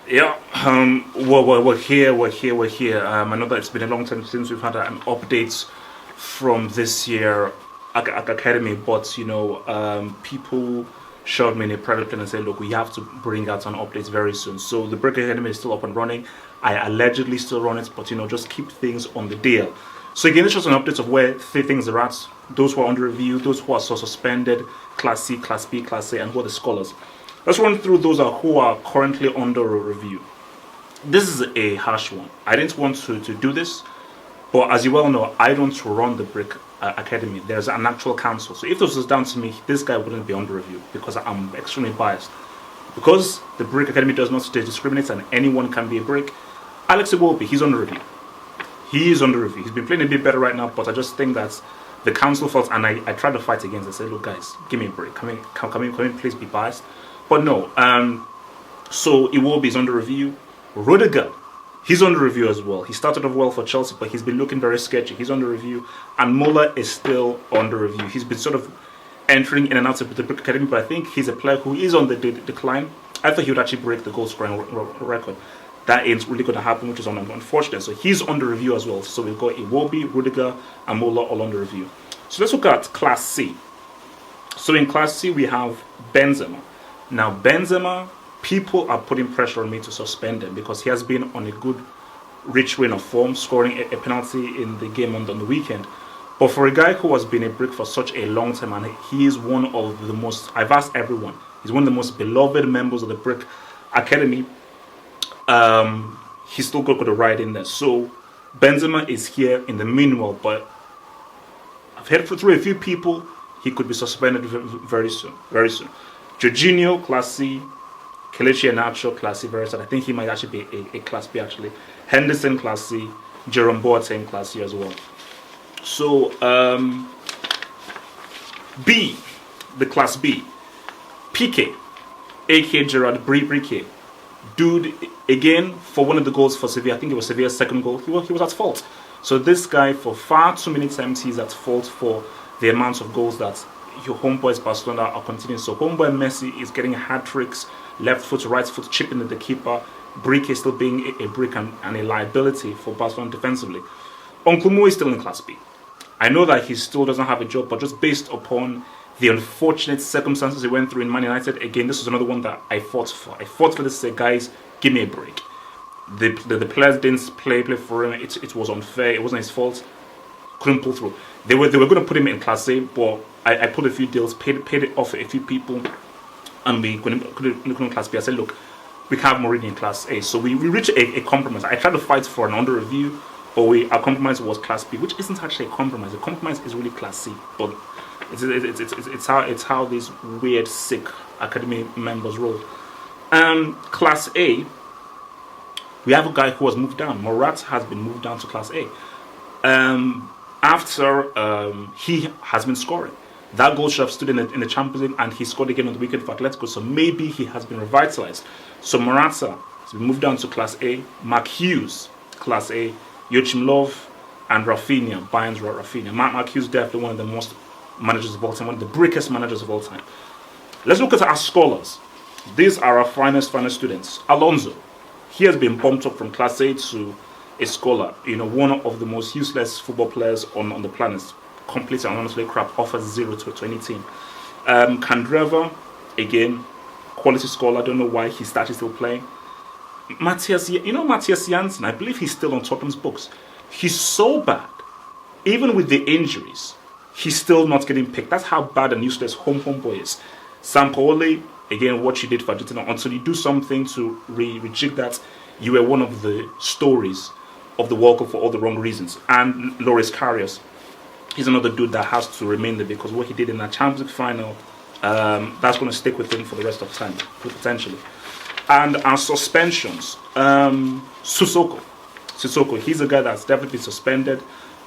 Yeah, we're here. I know that it's been a long time since we've had an update from this year academy, but people showed me in a private plan and said, look, we have to bring out an update very soon. So the Brick Academy is still up and running. I allegedly still run it, but just keep things on the DL. So again, it's just an update of where things are at. Those who are under review, those who are suspended, Class C, Class B, Class A, and who are the scholars. Let's run through those who are currently under review. This is a harsh one. I didn't want to do this, but as you well know, I don't run the Brick Academy. There's an actual council. So if this was down to me, this guy wouldn't be under review because I'm extremely biased. Because the Brick Academy does not discriminate and anyone can be a brick, Alex Iwobi, he's under review. He is under review. He's been playing a bit better right now, but I just think that the council felt, and I tried to fight against it. I said, look, guys, give me a break. Come in, please be biased. But no, so Iwobi is under review. Rudiger, he's under review as well. He started off well for Chelsea, but he's been looking very sketchy. He's under review. And Muller is still under review. He's been sort of entering in and out of the Brick Academy, but I think he's a player who is on the decline. I thought he would actually break the goal scoring record. That ain't really going to happen, which is unfortunate. So he's under review as well. So we've got Iwobi, Rudiger, and Muller all under review. So let's look at Class C. So in Class C, we have Benzema. Now, Benzema, people are putting pressure on me to suspend him because he has been on a good, rich reign of form, scoring a penalty in the game on the weekend. But for a guy who has been a brick for such a long time, and he is one of the most, I've asked everyone, he's one of the most beloved members of the Brick Academy. He's still got to ride in there. So Benzema is here in the meanwhile, but I've heard through a few people he could be suspended very soon. Very soon. Jorginho, Class C. Kelechi Iheanacho, Class C, very sad. I think he might actually be a Class B actually. Henderson, Class C. Jerome Boateng, Class C as well. So B, the Class B. PK, aka Gerard Brique. Dude, again, for one of the goals for Sevilla, I think it was Sevilla's second goal, he was at fault. So this guy, for far too many times, he's at fault for the amount of goals that your homeboys Barcelona are continuing. So homeboy Messi is getting hat tricks, left foot, right foot, chipping at the keeper. Brique is still being a brick and a liability for Barcelona defensively. Uncle Mo is still in Class B. I know that he still doesn't have a job, but just based upon the unfortunate circumstances he went through in Man United, again, this is another one that I fought for. I fought for this, say, guys, give me a break. The players didn't play for him. It was unfair. It wasn't his fault. Couldn't pull through. They were going to put him in Class A, but I put a few deals, paid it off a few people, and we couldn't in Class B. I said, look, we can have Mourinho in Class A. So we reached a compromise. I tried to fight for an under review, but our compromise was Class B, which isn't actually a compromise. A compromise is really Class C, but it's how these weird, sick academy members roll. Class A, we have a guy who has moved down. Morat has been moved down to Class A. After he has been scoring. That goal should have stood in the Champions League, and he scored again on the weekend for Atletico, so maybe he has been revitalized. So Morata has been moved down to Class A. Mark Hughes, Class A. Joachim Löw and Rafinha, Bayern's Rafinha. Mark Hughes definitely one of the most managers of all time, one of the brickest managers of all time. Let's look at our scholars. These are our finest students. Alonso, he has been bumped up from Class A to a scholar. One of the most useless football players on the planet. Completely and honestly crap. Offers 0 to any team. Kandreva, again, quality scholar. I don't know why he's actually still playing. Matthias Janssen, I believe he's still on Tottenham's books. He's so bad. Even with the injuries, he's still not getting picked. That's how bad and useless homeboy is. Sampaoli, again, what you did for Argentina, until you do something to rejig that, you were one of the stories of the World Cup for all the wrong reasons. And Loris Karius, he's another dude that has to remain there because what he did in that Champions League final, that's going to stick with him for the rest of time, potentially. And our suspensions, Sissoko, he's a guy that's definitely been suspended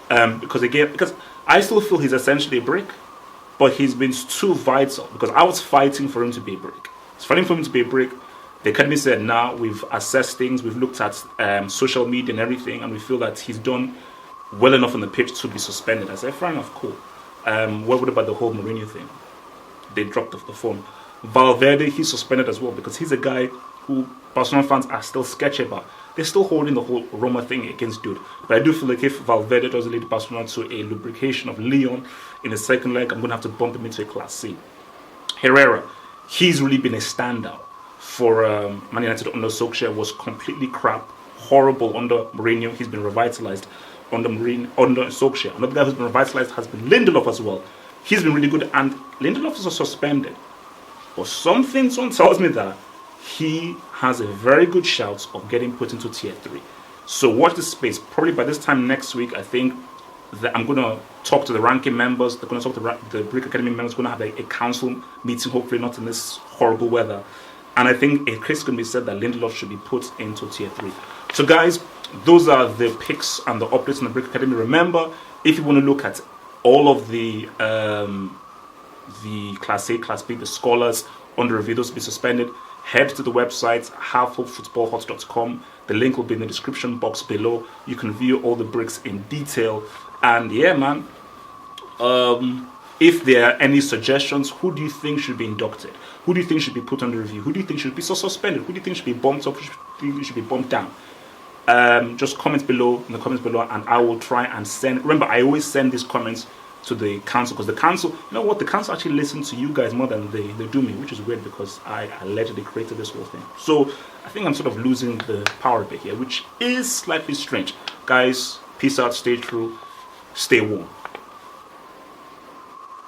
because I still feel he's essentially a brick, but he's been too vital because I was fighting for him to be a brick. It's fighting for him to be a brick. The academy said, nah, we've assessed things, we've looked at social media and everything, and we feel that he's done well enough on the pitch to be suspended. I said, fair enough, cool. What about the whole Mourinho thing? They dropped off the phone. Valverde, he's suspended as well because he's a guy who Barcelona fans are still sketchy about. They're still holding the whole Roma thing against Dude. But I do feel like if Valverde doesn't lead Barcelona to a lubrication of Lyon in the second leg, I'm going to have to bump him into a Class C. Herrera, he's really been a standout for Man United under Solskjaer. Was completely crap, horrible under Mourinho. He's been revitalized under Solskjaer. Another guy who's been revitalized has been Lindelof as well. He's been really good, and Lindelof is suspended. But something tells me that he has a very good shout of getting put into tier 3. So watch this space. Probably by this time next week, I think that I'm going to talk to the ranking members. They're going to talk to the Brick Academy members. We're going to have a council meeting, hopefully not in this horrible weather. And I think a case can be said that Lindelof should be put into tier 3. So guys, those are the picks and the updates on the Brick Academy. Remember, if you want to look at all of the Class A, Class B, the scholars under review, those will be suspended, head to the website havehopefootballhot.com. The link will be in the description box below. You can view all the bricks in detail. And yeah, man, if there are any suggestions, who do you think should be inducted? Who do you think should be put under review? Who do you think should be suspended? Who do you think should be bumped up? Who do you think should be bumped down? Just comment below in the comments below, and I will try and send. Remember, I always send these comments to the council, because the council, you know what, the council actually listens to you guys more than they do me, which is weird because I allegedly created this whole thing. So I think I'm sort of losing the power a bit here, which is slightly strange. Guys, peace out, stay true, stay warm.